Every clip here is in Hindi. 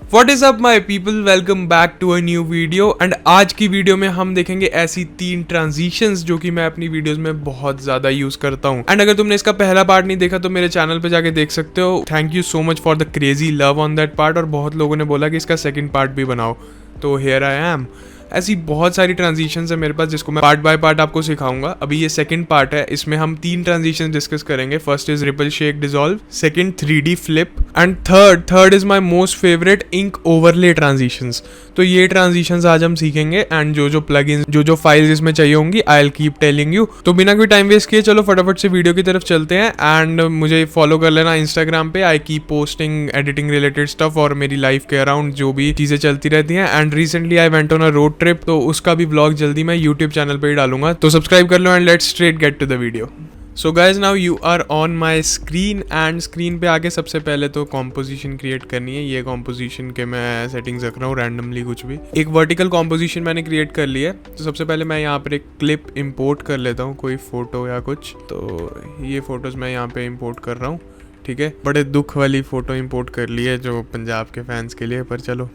What is up my people, welcome back to a new video. And आज की वीडियो में हम देखेंगे ऐसी 3 ट्रांजिशंस जो कि मैं अपनी वीडियोस में बहुत ज्यादा यूज करता हूँ। एंड अगर तुमने इसका पहला पार्ट नहीं देखा तो मेरे चैनल पे जाके देख सकते हो। Thank you so much for the crazy love on that part. और बहुत लोगों ने बोला कि इसका सेकंड पार्ट भी बनाओ, तो हियर आई एम। ऐसी बहुत सारी ट्रांजिशंस है मेरे पास जिसको मैं पार्ट बाय पार्ट आपको सिखाऊंगा। अभी ये सेकंड पार्ट है, इसमें हम 3 ट्रांजिशंस डिस्कस करेंगे। First is ripple shake dissolve, second 3D flip and third is my most favourite ink overlay transitions. तो ये ट्रांजिशंस आज हम सीखेंगे एंड जो प्लगइन्स जो फाइल्स इसमें चाहिए होंगी I will keep telling you. तो बिना कोई टाइम वेस्ट किए चलो फटाफट से वीडियो की तरफ चलते हैं। एंड मुझे फॉलो कर लेना इंस्टाग्राम पे, I keep posting editing related stuff और मेरी लाइफ के अराउंड जो भी चीजें चलती रहती हैं। And recently I went on a road trip, तो उसका भी व्लॉग जल्दी मैं यूट्यूब चैनल पे ही डालूंगा, तो सब्सक्राइब कर लो and let's straight get to the video. So guys now you are on my screen and screen पे आके सबसे पहले तो कॉम्पोजिशन क्रिएट करनी है। ये कॉम्पोजिशन के मैं सेटिंग्स रख रहा हूँ रैंडमली कुछ भी। एक वर्टिकल कॉम्पोजिशन मैंने क्रिएट कर लिया है। तो सबसे पहले मैं यहाँ पर एक क्लिप इंपोर्ट कर लेता हूँ, कोई फोटो या कुछ। तो ये फोटोज़ मैं यहाँ पे इंपोर्ट कर रहा हूँ, ठीक है। बड़े दुख वाली फ़ोटो इंपोर्ट कर ली है जो पंजाब के फैंस के लिए, पर चलो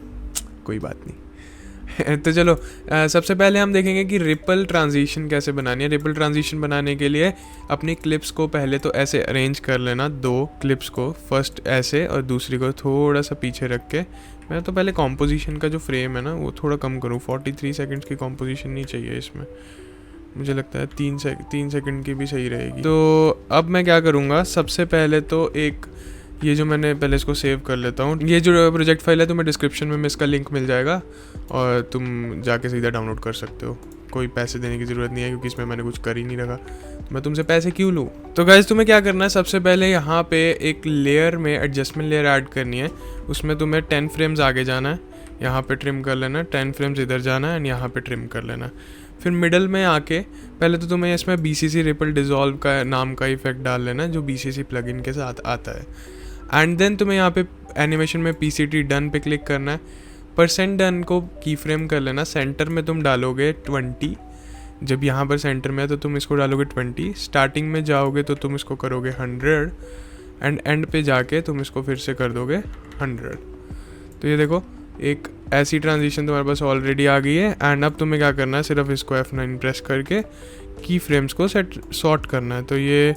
कोई बात नहीं। तो चलो सबसे पहले हम देखेंगे कि रिपल ट्रांजिशन कैसे बनानी है। रिपल ट्रांजिशन बनाने के लिए अपनी क्लिप्स को पहले तो ऐसे अरेंज कर लेना, 2 क्लिप्स को, फर्स्ट ऐसे और दूसरी को थोड़ा सा पीछे रख के। मैं तो पहले कॉम्पोजिशन का जो फ्रेम है ना वो थोड़ा कम करूँ, 43 सेकंड्स की कॉम्पोजिशन नहीं चाहिए इसमें, मुझे लगता है 3 सेकंड की भी सही रहेगी। तो अब मैं क्या करूँगा, सबसे पहले तो एक ये जो मैंने पहले इसको सेव कर लेता हूँ। ये जो प्रोजेक्ट फाइल है तुम्हें डिस्क्रिप्शन में इसका लिंक मिल जाएगा और तुम जाके सीधा डाउनलोड कर सकते हो। कोई पैसे देने की ज़रूरत नहीं है क्योंकि इसमें मैंने कुछ कर ही नहीं रखा, मैं तुमसे पैसे क्यों लूँ। तो गाइस तुम्हें क्या करना है, सबसे पहले यहाँ पे एक लेयर में एडजस्टमेंट लेयर ऐड करनी है। उसमें तुम्हें 10 फ्रेम्स आगे जाना है, यहाँ पे ट्रिम कर लेना, 10 फ्रेम्स इधर जाना है एंड यहाँ पे ट्रिम कर लेना। फिर मिडल में आके पहले तो तुम्हें इसमें BCC रिपल डिसॉल्व का नाम का इफेक्ट डाल लेना जो BCC प्लगइन के साथ आता है। एंड देन तुम्हें यहाँ पे एनिमेशन में PCT डन पे क्लिक करना है। % डन को की फ्रेम कर लेना, सेंटर में तुम डालोगे 20। जब यहाँ पर सेंटर में है तो तुम इसको डालोगे 20, स्टार्टिंग में जाओगे तो तुम इसको करोगे 100 एंड एंड पे जाके तुम इसको फिर से कर दोगे 100। तो ये देखो एक ऐसी ट्रांजिशन तुम्हारे पास ऑलरेडी आ गई है। एंड अब तुम्हें क्या करना है, सिर्फ इसको F9 प्रेस करके की फ्रेम्स को सॉर्ट करना है। तो ये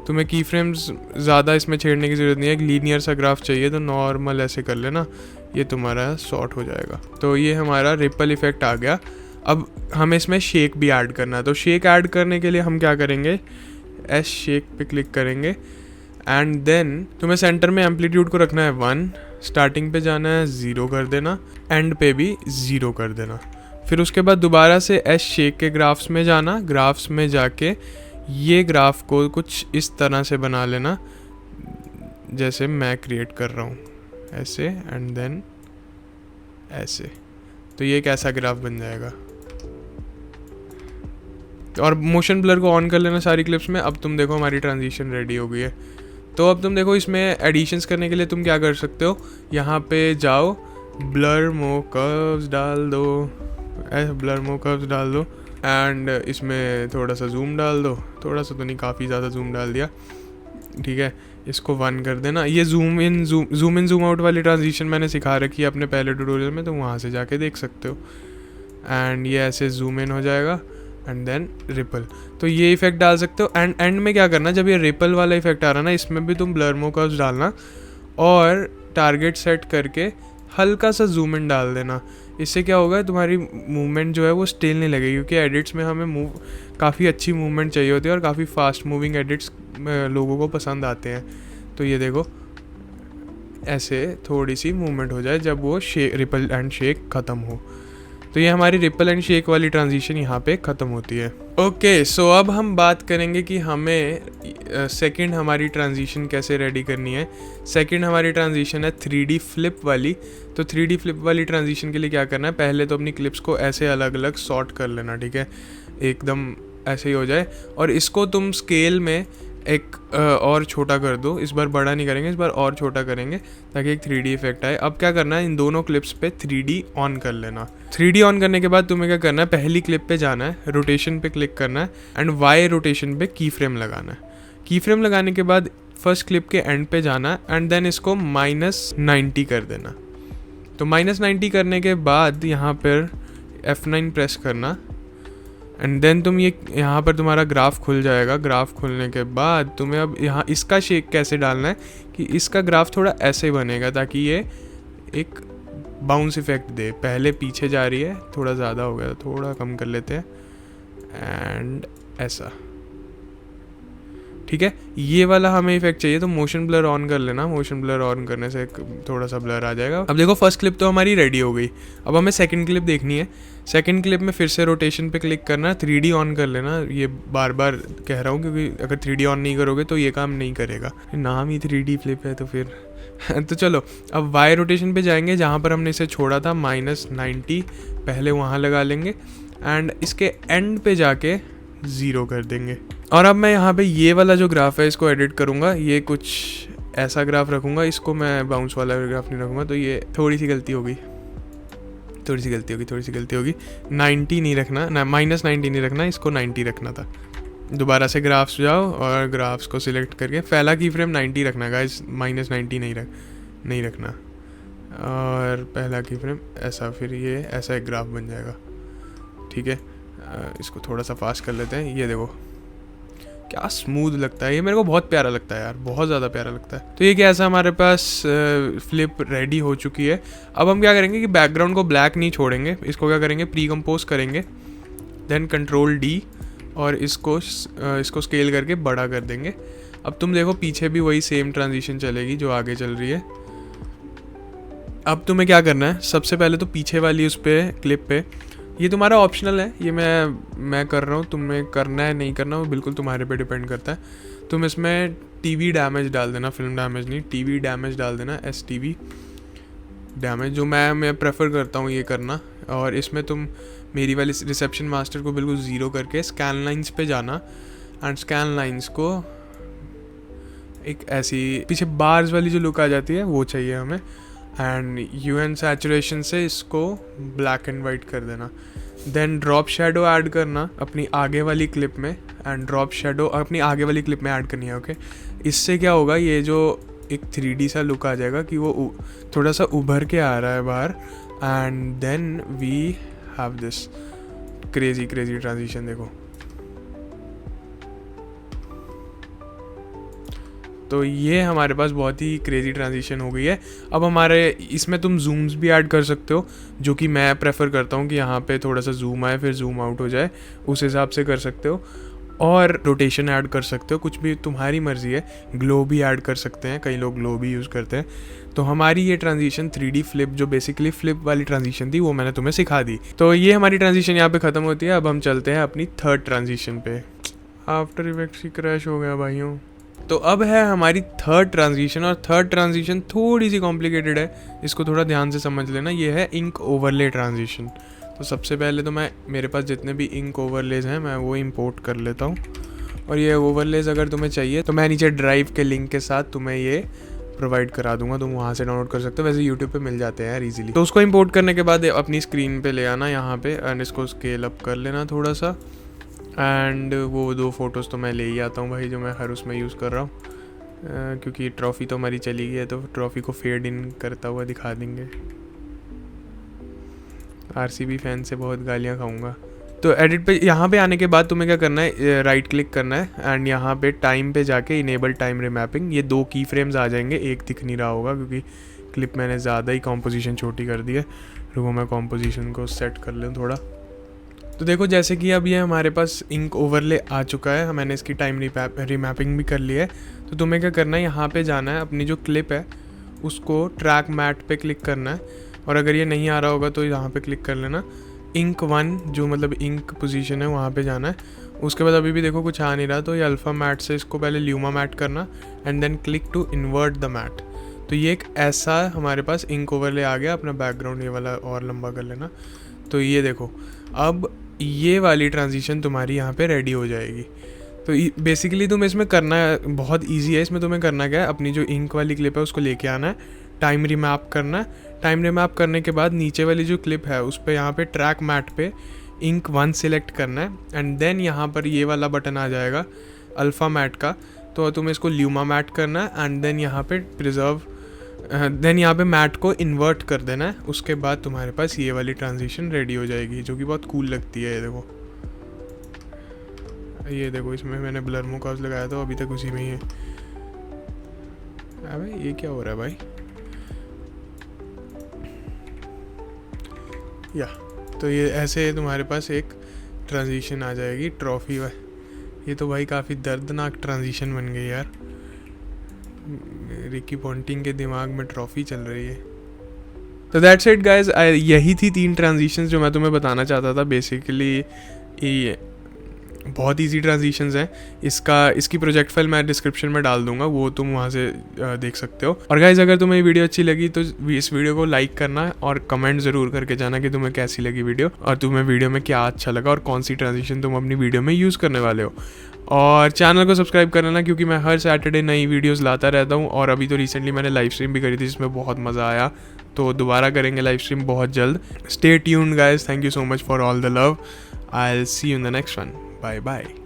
तुम्हें की फ्रेम्स ज़्यादा इसमें छेड़ने की ज़रूरत नहीं है, एक लीनियर सा ग्राफ चाहिए तो नॉर्मल ऐसे कर लेना, ये तुम्हारा सॉर्ट हो जाएगा। तो ये हमारा रिपल इफेक्ट आ गया। अब हमें इसमें शेक भी ऐड करना है। तो शेक ऐड करने के लिए हम क्या करेंगे, S शेक पे क्लिक करेंगे एंड देन तुम्हें सेंटर में एम्पलीट्यूड को रखना है 1, स्टार्टिंग पे जाना है 0 कर देना, एंड पे भी 0 कर देना। फिर उसके बाद दोबारा से S शेक के ग्राफ्स में जाना, ग्राफ्स में जाके ये ग्राफ को कुछ इस तरह से बना लेना जैसे मैं क्रिएट कर रहा हूँ, ऐसे एंड देन ऐसे। तो ये एक ऐसा ग्राफ बन जाएगा। और मोशन ब्लर को ऑन कर लेना सारी क्लिप्स में। अब तुम देखो हमारी ट्रांजिशन रेडी हो गई है। तो अब तुम देखो इसमें एडिशंस करने के लिए तुम क्या कर सकते हो, यहाँ पे जाओ, ब्लर मो कर्व्स डाल दो, ब्लर मो कर्व्स डाल दो एंड इसमें थोड़ा सा जूम डाल दो, थोड़ा सा तो नहीं काफ़ी ज़्यादा जूम डाल दिया, ठीक है। इसको 1 कर देना। ये जूम इन जूम आउट वाली ट्रांजिशन मैंने सिखा रखी है अपने पहले ट्यूटोरियल में, तो वहाँ से जाके देख सकते हो। एंड ये ऐसे जूम इन हो जाएगा एंड देन रिपल। तो ये इफेक्ट डाल सकते हो। एंड एंड में क्या करना, जब ये रिपल वाला इफेक्ट आ रहा ना, इसमें भी तुम ब्लर मो कर्व्स डालना और टारगेट सेट करके हल्का सा जूम इन डाल देना। इससे क्या होगा, तुम्हारी मूवमेंट जो है वो स्टिल नहीं लगेगी, क्योंकि एडिट्स में हमें काफ़ी अच्छी मूवमेंट चाहिए होती है और काफ़ी फास्ट मूविंग एडिट्स लोगों को पसंद आते हैं। तो ये देखो ऐसे थोड़ी सी मूवमेंट हो जाए जब वो रिपल एंड शेक ख़त्म हो। तो ये हमारी रिपल एंड शेक वाली ट्रांजिशन यहाँ पे ख़त्म होती है। ओके सो अब हम बात करेंगे कि हमें सेकंड हमारी ट्रांजिशन कैसे रेडी करनी है। सेकंड हमारी ट्रांजिशन है 3D फ्लिप वाली। तो 3D फ्लिप वाली ट्रांजिशन के लिए क्या करना है, पहले तो अपनी क्लिप्स को ऐसे अलग अलग सॉर्ट कर लेना, ठीक है, एकदम ऐसे ही हो जाए। और इसको तुम स्केल में एक और छोटा कर दो, इस बार बड़ा नहीं करेंगे, इस बार और छोटा करेंगे ताकि एक 3D इफेक्ट आए। अब क्या करना है, इन दोनों क्लिप्स पे 3D ऑन कर लेना। 3D ऑन करने के बाद तुम्हें क्या करना है, पहली क्लिप पे जाना है, रोटेशन पे क्लिक करना है एंड Y रोटेशन पे की फ्रेम लगाना है। की फ्रेम लगाने के बाद फर्स्ट क्लिप के एंड पे जाना एंड देन इसको -90 कर देना। तो -90 करने के बाद यहाँ पर F9 प्रेस करना एंड देन तुम ये यहाँ पर तुम्हारा ग्राफ खुल जाएगा। ग्राफ खुलने के बाद तुम्हें अब यहाँ इसका शेक कैसे डालना है कि इसका ग्राफ थोड़ा ऐसे बनेगा ताकि ये एक बाउंस इफेक्ट दे। पहले पीछे जा रही है, थोड़ा ज़्यादा हो गया, थोड़ा कम कर लेते हैं एंड ऐसा, ठीक है। ये वाला हमें इफेक्ट चाहिए तो मोशन ब्लर ऑन कर लेना। मोशन ब्लर ऑन करने से थोड़ा सा ब्लर आ जाएगा। अब देखो फर्स्ट क्लिप तो हमारी रेडी हो गई। अब हमें सेकंड क्लिप देखनी है। सेकंड क्लिप में फिर से रोटेशन पे क्लिक करना, 3D ऑन कर लेना। ये बार बार कह रहा हूँ क्योंकि अगर 3D ऑन नहीं करोगे तो ये काम नहीं करेगा, नाम ही 3D फ्लिप है तो फिर तो चलो अब वाई रोटेशन पे जाएंगे जहाँ पर हमने इसे छोड़ा था -90, पहले वहाँ लगा लेंगे एंड इसके एंड पे जाके 0 कर देंगे। और अब मैं यहाँ पे ये वाला जो ग्राफ है इसको एडिट करूँगा। ये कुछ ऐसा ग्राफ रखूँगा, इसको मैं बाउंस वाला ग्राफ नहीं रखूँगा। तो ये थोड़ी सी गलती होगी 90 नहीं रखना ना, -90 नहीं रखना, इसको 90 रखना था। दोबारा से ग्राफ्स जाओ और ग्राफ्स को सिलेक्ट करके पहला की फ्रेम 90 रखना गाइस, -90 नहीं रखना। और पहला की फ्रेम ऐसा, फिर ये ऐसा एक ग्राफ बन जाएगा, ठीक है। इसको थोड़ा सा फास्ट कर लेते हैं। ये देखो क्या स्मूथ लगता है, ये मेरे को बहुत प्यारा लगता है यार, बहुत ज़्यादा प्यारा लगता है। तो ये क्या ऐसा हमारे पास फ्लिप रेडी हो चुकी है। अब हम क्या करेंगे कि बैकग्राउंड को ब्लैक नहीं छोड़ेंगे, इसको क्या करेंगे प्री कंपोज करेंगे, देन Ctrl+D और इसको स्केल करके बड़ा कर देंगे। अब तुम देखो पीछे भी वही सेम ट्रांजिशन चलेगी जो आगे चल रही है। अब तुम्हें क्या करना है, सबसे पहले तो पीछे वाली उस पर क्लिप पे, ये तुम्हारा ऑप्शनल है, ये मैं कर रहा हूँ, तुम्हें करना है नहीं करना वो बिल्कुल तुम्हारे पे डिपेंड करता है। तुम इसमें टीवी डैमेज डाल देना, फिल्म डैमेज नहीं, टीवी डैमेज डाल देना, STV डैमेज, जो मैं प्रेफर करता हूँ ये करना। और इसमें तुम मेरी वाली रिसेप्शन मास्टर को बिल्कुल 0 करके स्कैन लाइन्स पे जाना एंड स्कैन लाइन्स को एक ऐसी पीछे बार्स वाली जो लुक आ जाती है वो चाहिए हमें। एंड UN सैचुरेशन से इसको ब्लैक एंड वाइट कर देना। देन ड्रॉप शेडो ऐड करना अपनी आगे वाली क्लिप में, एंड ड्रॉप शेडो अपनी आगे वाली क्लिप में ऐड करनी है, ओके। इससे क्या होगा, ये जो एक 3D सा लुक आ जाएगा कि वो थोड़ा सा उभर के आ रहा है बाहर। And then we have this crazy transition. देखो तो ये हमारे पास बहुत ही क्रेजी ट्रांजिशन हो गई है। अब हमारे इसमें तुम जूम्स भी ऐड कर सकते हो, जो कि मैं प्रेफर करता हूँ कि यहाँ पे थोड़ा सा जूम आए फिर जूम आउट हो जाए, उस हिसाब से कर सकते हो। और रोटेशन ऐड कर सकते हो, कुछ भी तुम्हारी मर्जी है। ग्लो भी ऐड कर सकते हैं, कई लोग ग्लो भी यूज़ करते हैं। तो हमारी ये ट्रांजिशन 3D फ्लिप जो बेसिकली फ्लिप वाली ट्रांजिशन थी वो मैंने तुम्हें सिखा दी। तो ये हमारी ट्रांजिशन यहाँ पे ख़त्म होती है। अब हम चलते हैं अपनी थर्ड ट्रांजिशन पे। आफ्टर इफेक्ट्स ही क्रैश हो गया भाइयों। तो अब है हमारी थर्ड ट्रांजिशन, और थर्ड ट्रांजिशन थोड़ी सी कॉम्प्लिकेटेड है, इसको थोड़ा ध्यान से समझ लेना। ये है इंक ओवरले ट्रांजिशन। तो सबसे पहले तो मेरे पास जितने भी इंक ओवरलेज हैं मैं वो इंपोर्ट कर लेता हूँ। और ये ओवरलेज अगर तुम्हें चाहिए तो मैं नीचे ड्राइव के लिंक के साथ तुम्हें ये प्रोवाइड करा दूंगा, तुम वहाँ से डाउनलोड कर सकते हो। वैसे यूट्यूब पे मिल जाते हैं यार इजीली। तो उसको इंपोर्ट करने के बाद अपनी स्क्रीन पे ले आना यहाँ पे, एंड इसको स्केल अप कर लेना थोड़ा सा। एंड वो 2 फोटोज़ तो मैं ले ही आता हूँ भाई, जो मैं हर उसमें यूज़ कर रहा हूँ, क्योंकि ट्रॉफ़ी तो हमारी चली गई है तो ट्रॉफ़ी को फेड इन करता हुआ दिखा देंगे। RCB फैन से बहुत गालियाँ खाऊंगा। तो एडिट पे यहाँ पे आने के बाद तुम्हें क्या करना है, राइट क्लिक करना है एंड यहाँ पे टाइम पे जाके इनेबल टाइम रिमैपिंग। ये 2 की फ्रेम्स आ जाएंगे, एक दिख नहीं रहा होगा क्योंकि क्लिप मैंने ज़्यादा ही कॉम्पोजिशन छोटी कर दी है। रुको मैं कॉम्पोजिशन को सेट कर लूँ थोड़ा। तो देखो जैसे कि अब ये हमारे पास इंक ओवरले आ चुका है, मैंने इसकी टाइम रिमैपिंग भी कर ली है। तो तुम्हें क्या करना है, यहाँ पे जाना है, अपनी जो क्लिप है उसको ट्रैक मैट पे क्लिक करना है। और अगर ये नहीं आ रहा होगा तो यहाँ पे क्लिक कर लेना। इंक 1 जो मतलब इंक पोजीशन है वहाँ पे जाना है। उसके बाद अभी भी देखो कुछ आ नहीं रहा, तो ये अल्फ़ा मैट से इसको पहले ल्यूमा मैट करना and then click to invert the matte. तो ये एक ऐसा हमारे पास इंक ओवरले आ गया। अपना बैकग्राउंड ये वाला और लंबा कर लेना। तो ये देखो अब ये वाली ट्रांजिशन तुम्हारी यहाँ पे रेडी हो जाएगी। तो बेसिकली तुम इसमें करना है, बहुत इजी है। इसमें तुम्हें करना क्या है, अपनी जो इंक वाली क्लिप है उसको लेके आना है, टाइम रिमैप करना है। टाइम रिमैप करने के बाद नीचे वाली जो क्लिप है उस पर यहाँ पे ट्रैक मैट पे इंक 1 सिलेक्ट करना है एंड देन यहाँ पर ये वाला बटन आ जाएगा अल्फ़ा मैट का। तो तुम्हें इसको ल्यूमा मैट करना है एंड देन यहाँ पे प्रिजर्व देन यहाँ पे मैट को इन्वर्ट कर देना है, उसके बाद तुम्हारे पास ये वाली ट्रांजिशन रेडी हो जाएगी, जो कि बहुत कूल लगती है। ये देखो इसमें मैंने ब्लर मोकास लगाया था, अभी तक उसी में ही है। अबे ये क्या हो रहा है भाई? या तो ये ऐसे तुम्हारे पास एक ट्रांजिशन आ जाएगी ट्रॉफी। ये तो भाई काफ़ी दर्दनाक ट्रांजिशन बन गई यार। रिकी पॉन्टिंग के दिमाग में ट्रॉफी चल रही है। तो दैट्स इट गाइज, यही थी 3 ट्रांजिशंस जो मैं तुम्हें बताना चाहता था। बेसिकली ये बहुत इजी ट्रांजिशंस हैं। इसकी प्रोजेक्ट फाइल मैं डिस्क्रिप्शन में डाल दूंगा, वो तुम वहाँ से देख सकते हो। और गाइज अगर तुम्हें ये वीडियो अच्छी लगी तो इस वीडियो को लाइक करना और कमेंट ज़रूर करके जाना कि तुम्हें कैसी लगी वीडियो, और तुम्हें वीडियो में क्या अच्छा लगा और कौन सी ट्रांजिशन तुम अपनी वीडियो में यूज़ करने वाले हो। और चैनल को सब्सक्राइब कर लेना, क्योंकि मैं हर सैटरडे नई वीडियोज़ लाता रहता हूँ। और अभी तो रिसेंटली मैंने लाइव स्ट्रीम भी करी थी जिसमें बहुत मज़ा आया, तो दोबारा करेंगे लाइव स्ट्रीम बहुत जल्द। Stay tuned guys, thank you so much for all the love. I will see you in the next one. Bye bye.